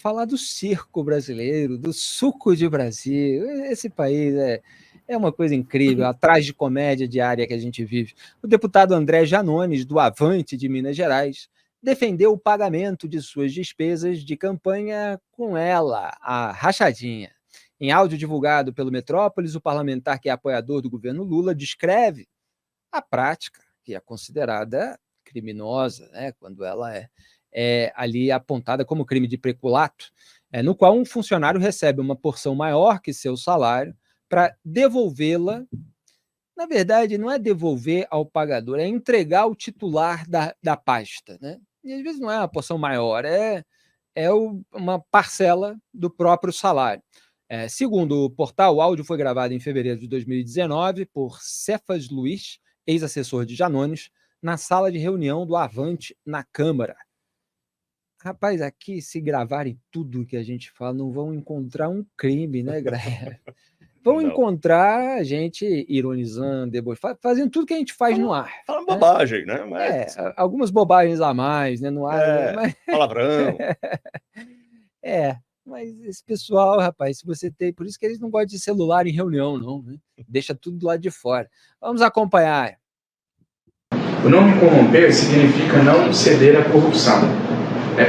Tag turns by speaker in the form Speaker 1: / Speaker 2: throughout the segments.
Speaker 1: falar do circo brasileiro, do suco de Brasil. Esse país é uma coisa incrível, a tragicomédia diária que a gente vive. O deputado André Janones, do Avante de Minas Gerais, defendeu o pagamento de suas despesas de campanha com ela, a rachadinha. Em áudio divulgado pelo Metrópolis, o parlamentar que é apoiador do governo Lula descreve a prática, que é considerada criminosa, né, quando ela é ali apontada como crime de peculato, no qual um funcionário recebe uma porção maior que seu salário para devolvê-la. Na verdade, não é devolver ao pagador, é entregar ao titular da pasta. Né? E às vezes não é uma porção maior, uma parcela do próprio salário. Segundo o portal, o áudio foi gravado em fevereiro de 2019 por Cefas Luiz, ex-assessor de Janones, na sala de reunião do Avante na Câmara. Rapaz, aqui, se gravarem tudo que a gente fala, não vão encontrar um crime, né, Graia? Vão encontrar a gente ironizando, fazendo tudo que a gente faz no ar.
Speaker 2: Falando bobagem, né?
Speaker 1: Mas... algumas bobagens a mais, né, no ar. Mas...
Speaker 2: palavrão.
Speaker 1: Mas esse pessoal, rapaz, se você tem... Por isso que eles não gostam de celular em reunião, não, né? Deixa tudo do lado de fora. Vamos acompanhar.
Speaker 3: O não me corromper significa não ceder à corrupção.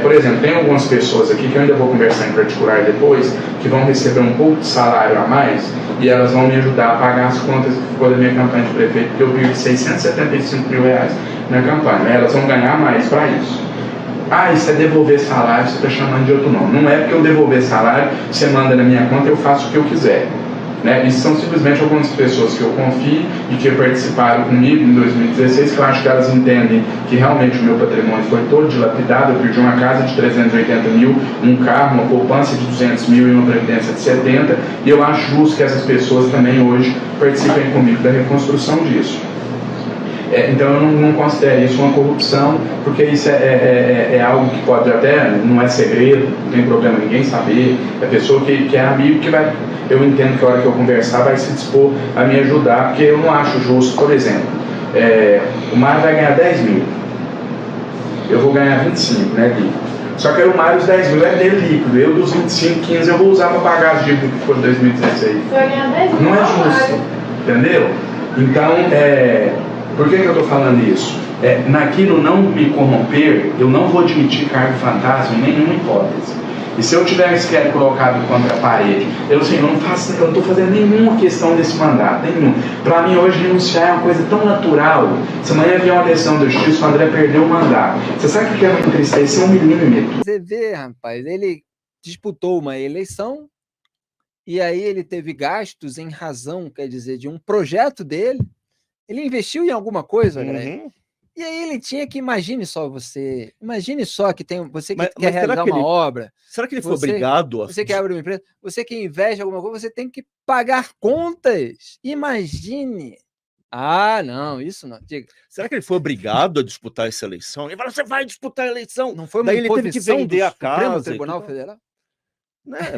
Speaker 3: Por exemplo, tem algumas pessoas aqui que eu ainda vou conversar em particular depois, que vão receber um pouco de salário a mais e elas vão me ajudar a pagar as contas que ficou da minha campanha de prefeito, porque eu perdi 675 mil reais na campanha. Elas vão ganhar mais para isso. Isso é devolver salário, você está chamando de outro nome. Não é porque eu devolver salário, você manda na minha conta, eu faço o que eu quiser. Isso são simplesmente algumas pessoas que eu confio e que participaram comigo em 2016, que eu acho que elas entendem que realmente o meu patrimônio foi todo dilapidado. Eu perdi uma casa de 380 mil, um carro, uma poupança de 200 mil e uma previdência de 70, e eu acho justo que essas pessoas também hoje participem comigo da reconstrução disso. Então eu não considero isso uma corrupção, porque isso é algo que pode até, não é segredo, não tem problema ninguém saber, é pessoa que é amigo que vai, eu entendo que a hora que eu conversar vai se dispor a me ajudar, porque eu não acho justo. Por exemplo, o Mário vai ganhar 10 mil, eu vou ganhar 25, né, líquido. Só que aí o Mário, os 10 mil é dele líquido, eu dos 25, 15 eu vou usar para pagar as dívidas que foram em 2016.
Speaker 4: Vai ganhar 10 mil,
Speaker 3: não é justo, entendeu? Então, por que eu estou falando isso? Naquilo não me corromper, eu não vou admitir cargo fantasma em nenhuma hipótese. E se eu tiver sequer colocado contra a parede, eu não estou fazendo nenhuma questão desse mandato, nenhum. Para mim hoje renunciar é uma coisa tão natural. Se amanhã vier uma decisão da justiça, o André perdeu o mandato. Você sabe o que é uma entristecer? 1 milímetro.
Speaker 1: Você vê, rapaz, ele disputou uma eleição e aí ele teve gastos em razão, quer dizer, de um projeto dele. Ele investiu em alguma coisa, né? E aí ele tinha que, imagine só você que tem, você que quer realizar uma obra.
Speaker 2: Será que ele foi obrigado a...
Speaker 1: Você que abre uma empresa, você que investe em alguma coisa, você tem que pagar contas. Imagine. Não, isso não. Diga.
Speaker 2: Será que ele foi obrigado a disputar essa eleição? Ele falou, você vai disputar a eleição.
Speaker 1: Não foi uma
Speaker 2: Daí ele teve que vender a casa.
Speaker 1: Do Tribunal Federal?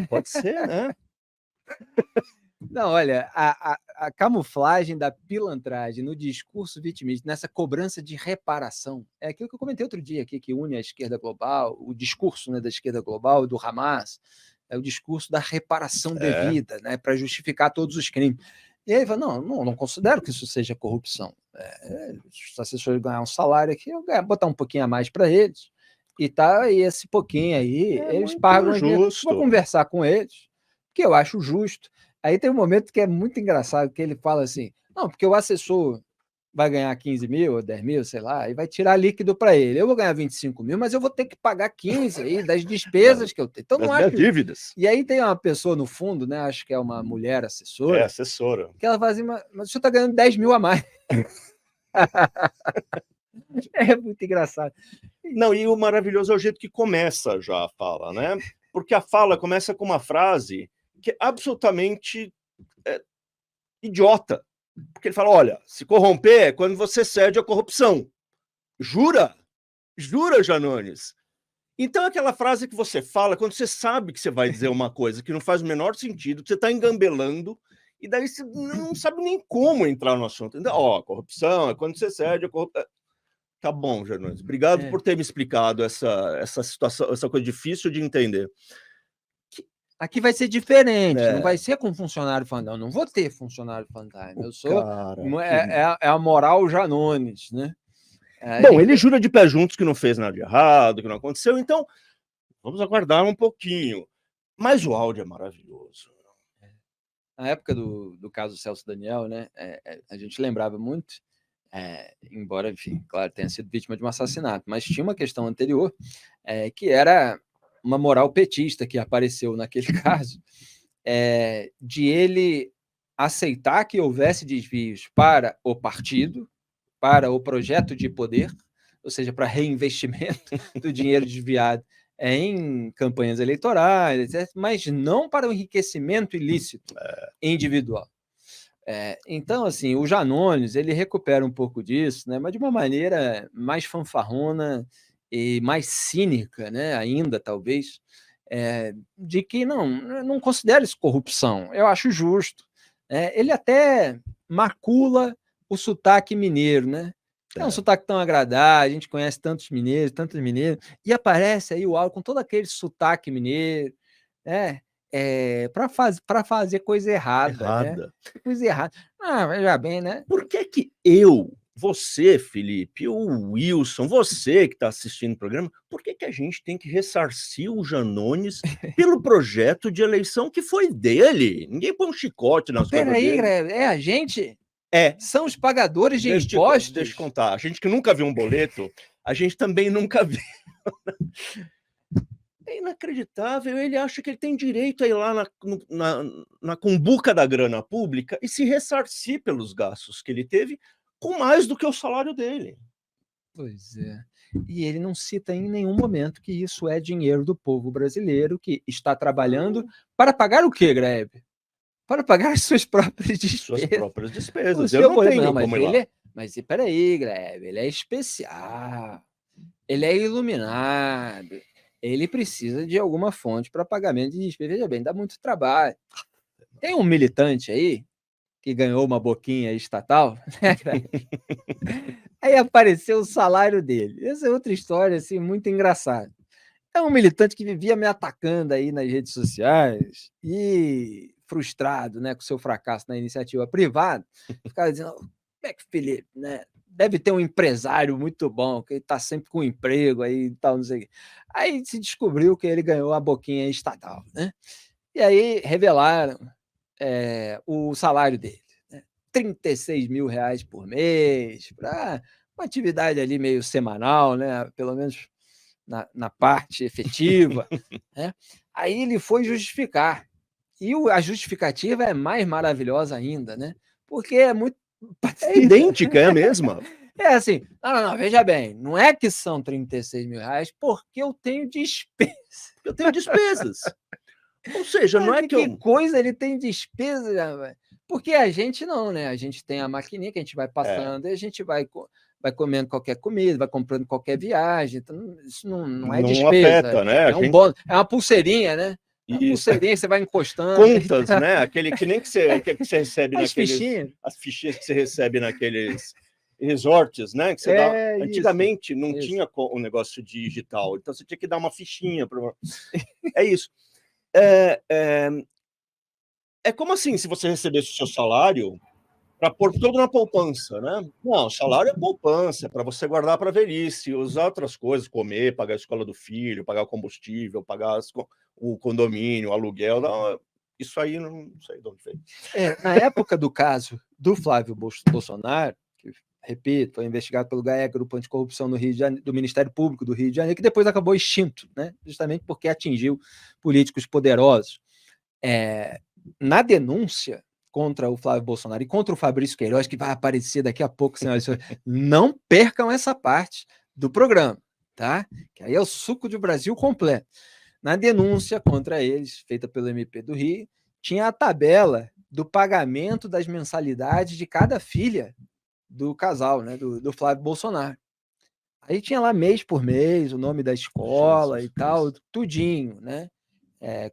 Speaker 2: Pode ser, né?
Speaker 1: Não, olha, a camuflagem da pilantragem no discurso vitimista, nessa cobrança de reparação, é aquilo que eu comentei outro dia aqui, que une a esquerda global, o discurso, né, da esquerda global, do Hamas, é o discurso da reparação devida, né, para justificar todos os crimes. E aí ele fala, não considero que isso seja corrupção. Os assessores ganhar um salário aqui, eu botar um pouquinho a mais para eles, e esse pouquinho aí, eles pagam. Vou conversar com eles, que eu acho justo. Aí tem um momento que é muito engraçado, que ele fala assim, não, porque o assessor vai ganhar 15 mil ou 10 mil, sei lá, e vai tirar líquido para ele. Eu vou ganhar 25 mil, mas eu vou ter que pagar 15 aí das despesas que eu tenho. Então não acho.
Speaker 2: Dívidas.
Speaker 1: E aí tem uma pessoa no fundo, né? Acho que é uma mulher assessora.
Speaker 2: Assessora.
Speaker 1: Que ela fala assim, mas o senhor está ganhando 10 mil a mais. É muito engraçado.
Speaker 2: Não, e o maravilhoso é o jeito que começa já a fala, né? Porque a fala começa com uma frase que é absolutamente idiota. Porque ele fala, olha, se corromper é quando você cede à corrupção. Jura? Jura, Janones? Então aquela frase que você fala quando você sabe que você vai dizer uma coisa que não faz o menor sentido, que você está engambelando, e daí você não sabe nem como entrar no assunto. Corrupção é quando você cede à corrupção. Tá bom, Janones. Obrigado
Speaker 1: É.
Speaker 2: por ter me explicado essa situação, essa coisa difícil de entender.
Speaker 1: Aqui vai ser diferente, não
Speaker 2: É.
Speaker 1: vai ser com funcionário fantasma, não vou ter funcionário fantasma, eu sou
Speaker 2: Cara,
Speaker 1: é a moral Janones, né.
Speaker 2: Bom, ele jura de pé juntos que não fez nada de errado, que não aconteceu, então vamos aguardar um pouquinho. Mas o áudio é maravilhoso.
Speaker 1: Na época do caso Celso Daniel, né, a gente lembrava muito, embora, enfim, claro, tenha sido vítima de um assassinato, mas tinha uma questão anterior, que era uma moral petista que apareceu naquele caso, de ele aceitar que houvesse desvios para o partido, para o projeto de poder, ou seja, para reinvestimento do dinheiro desviado em campanhas eleitorais, etc., mas não para o enriquecimento ilícito individual. Então, assim, o Janones ele recupera um pouco disso, né, mas de uma maneira mais fanfarrona e mais cínica, né, ainda talvez, de que não considero isso corrupção, eu acho justo. Ele até macula o sotaque mineiro, né? É um sotaque tão agradável, a gente conhece tantos mineiros, e aparece aí o áudio com todo aquele sotaque mineiro, né? Para fazer coisa errada, né? Coisa errada. Veja bem, né?
Speaker 2: Por que você, Felipe, o Wilson, você que está assistindo o programa, por que a gente tem que ressarcir o Janones pelo projeto de eleição que foi dele? Ninguém põe um chicote nas costas
Speaker 1: Peraí,
Speaker 2: dele.
Speaker 1: é a gente?
Speaker 2: É.
Speaker 1: São os pagadores de
Speaker 2: Deixa
Speaker 1: impostos?
Speaker 2: eu contar. A gente que nunca viu um boleto, a gente também nunca viu. É inacreditável. Ele acha que ele tem direito a ir lá na cumbuca da grana pública e se ressarcir pelos gastos que ele teve com mais do que o salário dele.
Speaker 1: Pois é. E ele não cita em nenhum momento que isso é dinheiro do povo brasileiro que está trabalhando para pagar o quê, Grebe? Para pagar as suas próprias despesas.
Speaker 2: Suas próprias despesas.
Speaker 1: O
Speaker 2: Eu
Speaker 1: seu
Speaker 2: não
Speaker 1: boleto,
Speaker 2: tenho
Speaker 1: não, mas
Speaker 2: como ir lá.
Speaker 1: ele mas espera aí, Grebe, ele é especial, ele é iluminado, ele precisa de alguma fonte para pagamento de despesa. Veja bem, dá muito trabalho. Tem um militante aí que ganhou uma boquinha estatal, né, Grebe? Aí apareceu o salário dele. Essa é outra história, assim, muito engraçada. É um militante que vivia me atacando aí nas redes sociais e frustrado, né, com seu fracasso na iniciativa privada, ficava dizendo: "Como é que o Felipe, né, deve ter um empresário muito bom, que ele está sempre com emprego aí e tal, não sei o quê". Aí se descobriu que ele ganhou a boquinha estatal, né. E aí revelaram, o salário dele, né, R$ 36.000 por mês, para uma atividade ali meio semanal, né, pelo menos na parte efetiva, né. Aí ele foi justificar, e a justificativa é mais maravilhosa ainda, né, porque é muito
Speaker 2: É idêntica, é a mesma.
Speaker 1: é assim: "Não, veja bem, não é que são R$ 36.000, porque eu tenho despesa".
Speaker 2: Eu tenho despesas. Ou seja, não é que
Speaker 1: Que
Speaker 2: eu...
Speaker 1: coisa, ele tem despesa, rapaz. Porque a gente não, né, a gente tem a maquininha que a gente vai passando e a gente vai comendo qualquer comida, vai comprando qualquer viagem, então isso não é
Speaker 2: Não
Speaker 1: despesa,
Speaker 2: afeta, né? A
Speaker 1: é um
Speaker 2: gente...
Speaker 1: bônus, é uma pulseirinha, né, é uma
Speaker 2: Isso.
Speaker 1: pulseirinha que você vai encostando.
Speaker 2: Contas, né? Aquele que nem que você recebe
Speaker 1: As
Speaker 2: naqueles...
Speaker 1: fichinhas.
Speaker 2: As fichinhas que você recebe naqueles resorts, né? Que você dá... Antigamente não tinha o negócio digital, então você tinha que dar uma fichinha para... É isso. É como assim, se você recebesse o seu salário para pôr tudo na poupança, né? Não, salário é poupança, para você guardar para velhice, usar outras coisas, comer, pagar a escola do filho, pagar o combustível, pagar o condomínio, o aluguel. Não, isso aí não sei de onde veio.
Speaker 1: Na época do caso do Flávio Bolsonaro, que, repito, foi investigado pelo GAEC, Grupo Anticorrupção no Rio de Janeiro, do Ministério Público do Rio de Janeiro, que depois acabou extinto, né? Justamente porque atingiu políticos poderosos. Na denúncia contra o Flávio Bolsonaro e contra o Fabrício Queiroz, que vai aparecer daqui a pouco, senhoras e senhores, não percam essa parte do programa, tá? Que aí é o suco de Brasil completo. Na denúncia contra eles, feita pelo MP do Rio, tinha a tabela do pagamento das mensalidades de cada filha do casal, né, do Flávio Bolsonaro. Aí tinha lá mês por mês, o nome da escola
Speaker 2: Jesus
Speaker 1: e tal,
Speaker 2: Cristo.
Speaker 1: tudinho, né?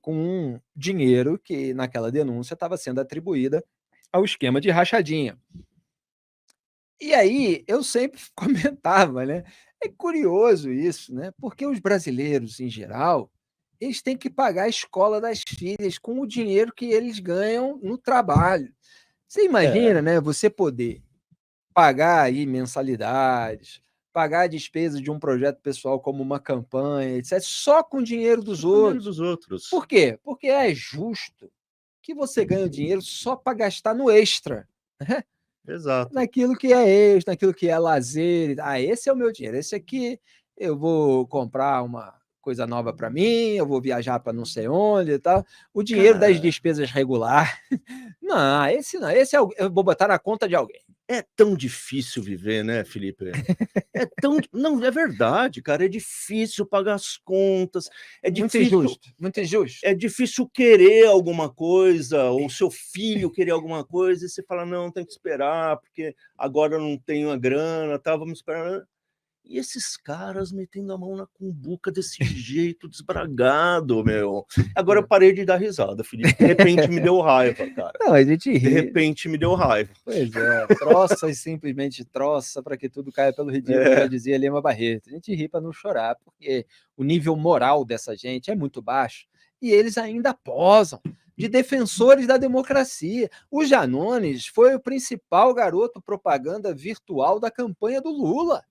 Speaker 1: Com um dinheiro que naquela denúncia estava sendo atribuída ao esquema de rachadinha. E aí eu sempre comentava, né? É curioso isso, né? Porque os brasileiros, em geral, eles têm que pagar a escola das filhas com o dinheiro que eles ganham no trabalho. Você
Speaker 2: É,
Speaker 1: imagina, né? Você poder pagar aí mensalidades, pagar a despesa de um projeto pessoal como uma campanha, etc., só com o dinheiro dos
Speaker 2: só com o dinheiro
Speaker 1: outros.
Speaker 2: dos outros.
Speaker 1: Por quê? Porque é justo que você ganhe o dinheiro só para gastar no extra, né?
Speaker 2: Exato.
Speaker 1: Naquilo que é extra, naquilo que é lazer. Ah, esse é o meu dinheiro. Esse aqui eu vou comprar uma coisa nova para mim, eu vou viajar para não sei onde e tal. O dinheiro das
Speaker 2: Cara,
Speaker 1: despesas regular, não, esse não. Esse é, eu vou botar na conta de alguém.
Speaker 2: é tão difícil viver, né, Felipe? É tão. Não, é verdade, cara. É difícil pagar as contas. É
Speaker 1: Muito
Speaker 2: difícil.
Speaker 1: injusto, muito injusto.
Speaker 2: É difícil querer alguma coisa, ou seu filho querer alguma coisa, e você fala, não, tem que esperar, porque agora eu não tenho a grana, tá, vamos esperar. E esses caras metendo a mão na cumbuca desse jeito desbragado, meu. Agora eu parei de dar risada, Felipe. De repente me deu raiva, cara.
Speaker 1: Não, a gente
Speaker 2: De
Speaker 1: ri.
Speaker 2: repente me deu raiva.
Speaker 1: Pois é, troça e simplesmente troça para que tudo caia pelo ridículo, já dizia Lima Barreto. A gente ri para não chorar, porque o nível moral dessa gente é muito baixo e eles ainda posam de defensores da democracia. O Janones foi o principal garoto propaganda virtual da campanha do Lula.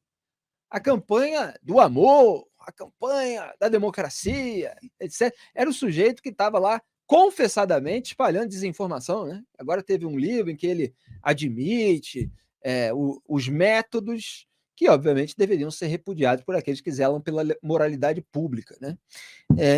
Speaker 1: A campanha do amor, a campanha da democracia, etc. Era o sujeito que estava lá confessadamente espalhando desinformação, né? Agora teve um livro em que ele admite os métodos que, obviamente, deveriam ser repudiados por aqueles que zelam pela moralidade pública, né?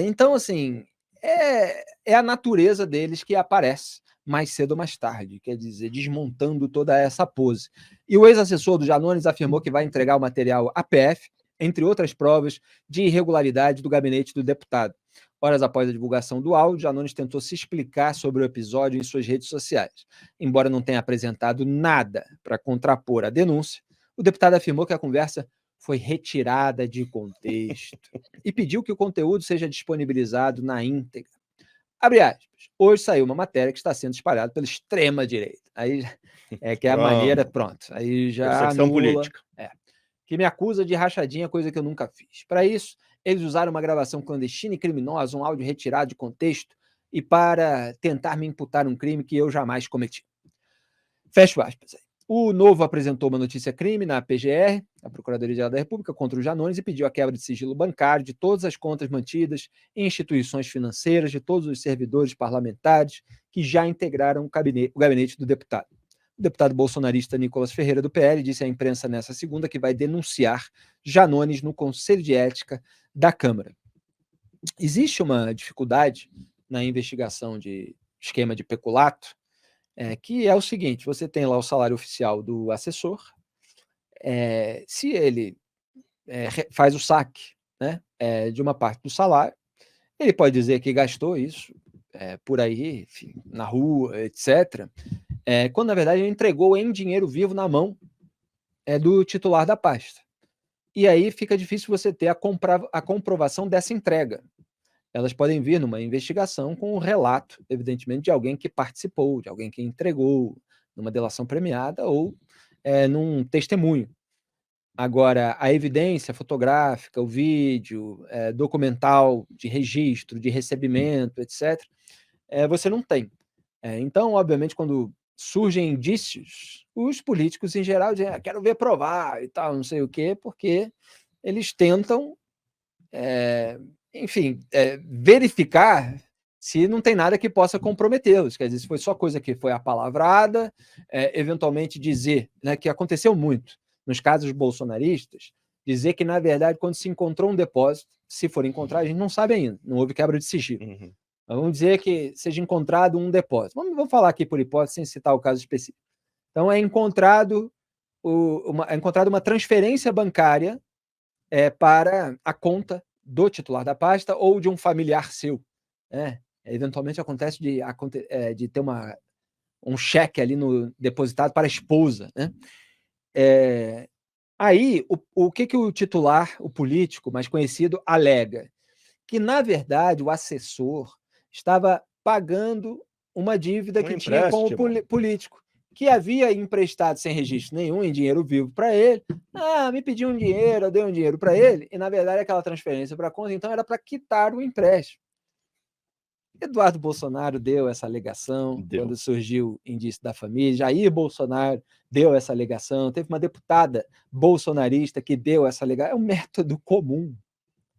Speaker 1: Então, assim, é a natureza deles que aparece mais cedo ou mais tarde, quer dizer, desmontando toda essa pose. E o ex-assessor do Janones afirmou que vai entregar o material à PF, entre outras provas de irregularidade do gabinete do deputado. Horas após a divulgação do áudio, Janones tentou se explicar sobre o episódio em suas redes sociais. Embora não tenha apresentado nada para contrapor a denúncia, o deputado afirmou que a conversa foi retirada de contexto e pediu que o conteúdo seja disponibilizado na íntegra. Abre aspas. Hoje saiu uma matéria que está sendo espalhada pela extrema-direita. Aí que é a maneira, pronto. Aí já
Speaker 2: Perseguição
Speaker 1: anula.
Speaker 2: política.
Speaker 1: Que me acusa de rachadinha, coisa que eu nunca fiz. Para isso, eles usaram uma gravação clandestina e criminosa, um áudio retirado de contexto, e para tentar me imputar um crime que eu jamais cometi. Fecho aspas. O Novo apresentou uma notícia-crime na PGR, a Procuradoria-Geral da República, contra o Janones e pediu a quebra de sigilo bancário de todas as contas mantidas em instituições financeiras de todos os servidores parlamentares que já integraram o gabinete do deputado. O deputado bolsonarista Nicolas Ferreira, do PL, disse à imprensa nessa segunda que vai denunciar Janones no Conselho de Ética da Câmara. Existe uma dificuldade na investigação de esquema de peculato, que é o seguinte: você tem lá o salário oficial do assessor, se ele faz o saque, né, de uma parte do salário, ele pode dizer que gastou isso por aí, enfim, na rua, etc., quando na verdade ele entregou em dinheiro vivo na mão do titular da pasta. E aí fica difícil você ter a comprovação dessa entrega. Elas podem vir numa investigação com um relato, evidentemente, de alguém que participou, de alguém que entregou, numa delação premiada ou num testemunho. Agora, a evidência fotográfica, o vídeo, documental, de registro, de recebimento, etc., você não tem. Então, obviamente, quando surgem indícios, os políticos, em geral, dizem: quero ver provar e tal, não sei o quê, porque eles tentam enfim, verificar se não tem nada que possa comprometê-los. Quer dizer, se foi só coisa que foi apalavrada, eventualmente dizer, né, que aconteceu muito nos casos bolsonaristas, dizer que, na verdade, quando se encontrou um depósito, se for encontrar, a gente não sabe ainda, não houve quebra de sigilo.
Speaker 2: Uhum.
Speaker 1: Vamos dizer que seja encontrado um depósito. Vamos falar aqui por hipótese, sem citar o caso específico. Então, é encontrado uma transferência bancária para a conta do titular da pasta ou de um familiar seu. Eventualmente acontece de ter um cheque ali depositado para a esposa. Né? Aí, o que o titular, o político mais conhecido, alega? Que, na verdade, o assessor estava pagando uma dívida que tinha com o político, que havia emprestado sem registro nenhum em dinheiro vivo para ele. Me pediu um dinheiro, eu dei um dinheiro para ele, e na verdade aquela transferência para a conta então era para quitar o empréstimo. Eduardo Bolsonaro deu essa alegação quando surgiu o indício da família, Jair Bolsonaro deu essa alegação, teve uma deputada bolsonarista que deu essa alegação. É um método comum.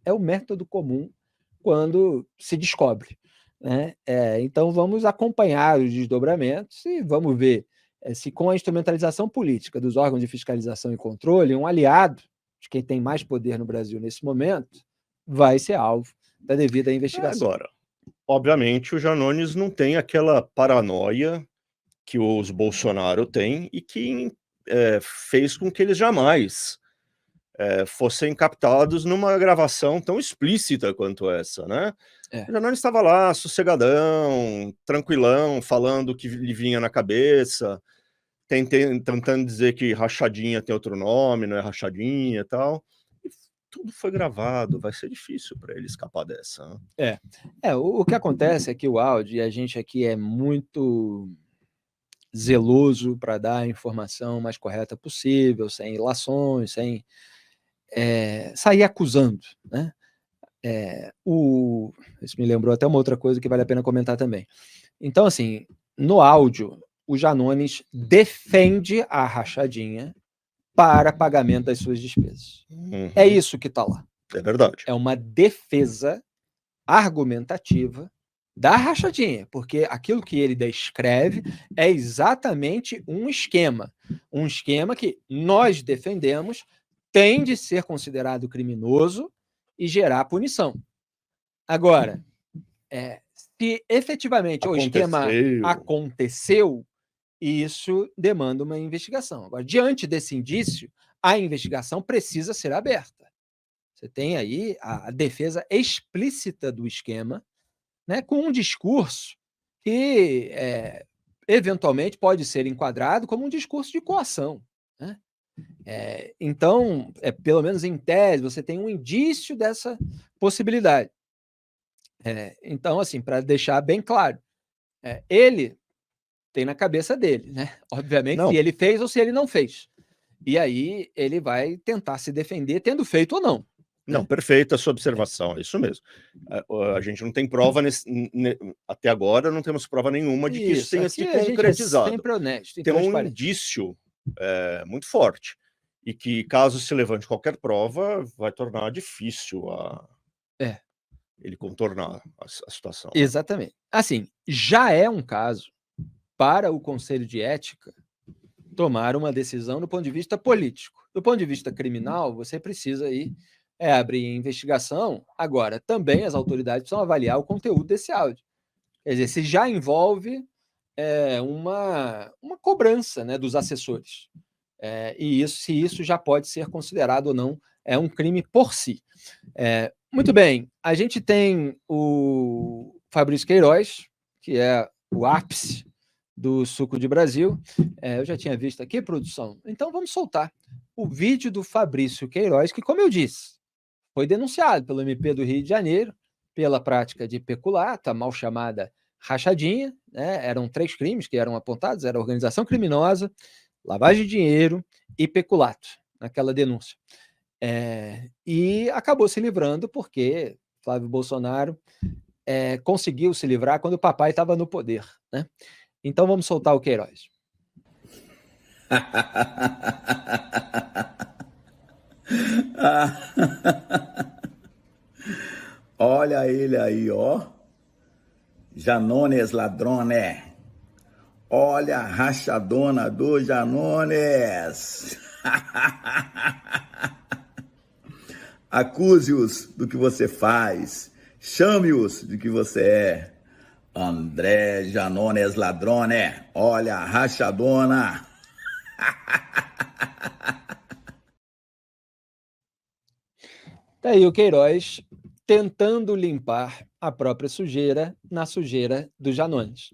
Speaker 1: É o método comum quando se descobre, né? Então vamos acompanhar os desdobramentos e vamos ver se com a instrumentalização política dos órgãos de fiscalização e controle, um aliado de quem tem mais poder no Brasil nesse momento vai ser alvo da devida investigação.
Speaker 2: Agora, obviamente, o Janones não tem aquela paranoia que os Bolsonaro têm e que fez com que eles jamais fossem captados numa gravação tão explícita quanto essa, né? O Janones estava lá, sossegadão, tranquilão, falando o que lhe vinha na cabeça, tentando dizer que rachadinha tem outro nome, não é rachadinha e tal. E tudo foi gravado, vai ser difícil para ele escapar dessa.
Speaker 1: Né? O que acontece é que o áudio, e a gente aqui é muito zeloso para dar a informação mais correta possível, sem ilações, sem sair acusando, né? Isso me lembrou até uma outra coisa que vale a pena comentar também. Então, assim, no áudio, o Janones defende a rachadinha para pagamento das suas despesas. É isso que está lá.
Speaker 2: É verdade.
Speaker 1: É uma defesa argumentativa da rachadinha, porque aquilo que ele descreve é exatamente um esquema que nós defendemos, tem de ser considerado criminoso e gerar punição. Agora, se efetivamente o esquema aconteceu, isso demanda uma investigação. Agora, diante desse indício, a investigação precisa ser aberta. Você tem aí a defesa explícita do esquema, né, com um discurso que eventualmente pode ser enquadrado como um discurso de coação, né? Então, pelo menos em tese, você tem um indício dessa possibilidade. Então, assim, para deixar bem claro, ele tem na cabeça dele, né? Obviamente, se ele fez ou se ele não fez. E aí ele vai tentar se defender, tendo feito ou não.
Speaker 2: Não, perfeita a sua observação, é isso mesmo. A gente não tem prova, até agora não temos prova nenhuma de que isso tenha se concretizado.
Speaker 1: Sempre honesto,
Speaker 2: tem um indício muito forte, e que, caso se levante qualquer prova, vai tornar difícil ele contornar a situação.
Speaker 1: Exatamente. Assim, já é um caso para o Conselho de Ética tomar uma decisão do ponto de vista político. Do ponto de vista criminal, você precisa aí abrir investigação. Agora, também as autoridades precisam avaliar o conteúdo desse áudio. Quer dizer, se já envolve uma cobrança, né, dos assessores. E se isso já pode ser considerado ou não um crime por si. Muito bem, a gente tem o Fabrício Queiroz, que é o ápice do Suco de Brasil. Eu já tinha visto aqui, produção. Então vamos soltar o vídeo do Fabrício Queiroz, que, como eu disse, foi denunciado pelo MP do Rio de Janeiro pela prática de peculato, a mal chamada rachadinha, né? Eram 3 crimes que eram apontados: era organização criminosa, lavagem de dinheiro e peculato, naquela denúncia. E acabou se livrando porque Flávio Bolsonaro conseguiu se livrar quando o papai estava no poder, né? Então vamos soltar o Queiroz.
Speaker 4: Olha ele aí, ó. Janones Ladrone. Olha a rachadona do Janones. Acuse-os do que você faz. Chame-os do que você é. André Janones Ladrone. Olha a rachadona.
Speaker 1: Tá aí o Queiroz tentando limpar a própria sujeira na sujeira do Janones.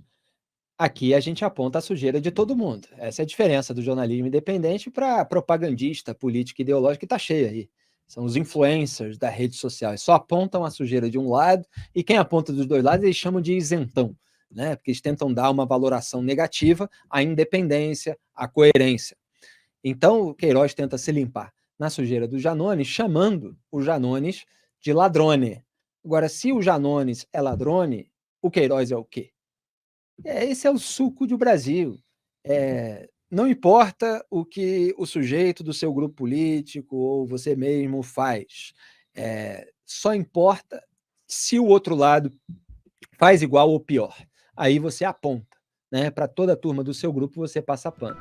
Speaker 1: Aqui a gente aponta a sujeira de todo mundo. Essa é a diferença do jornalismo independente para propagandista, político, ideológico, que está cheio aí. São os influencers da rede social. Eles só apontam a sujeira de um lado e quem aponta dos dois lados eles chamam de isentão. né? Porque eles tentam dar uma valoração negativa à independência, à coerência. Então, o Queiroz tenta se limpar na sujeira do Janones, chamando o Janones de ladrone. Agora, se o Janones é ladrone, o Queiroz é o quê? Esse é o suco do Brasil. Não importa o que o sujeito do seu grupo político ou você mesmo faz, só importa se o outro lado faz igual ou pior. Aí você aponta, né? Para toda a turma do seu grupo você passa pano.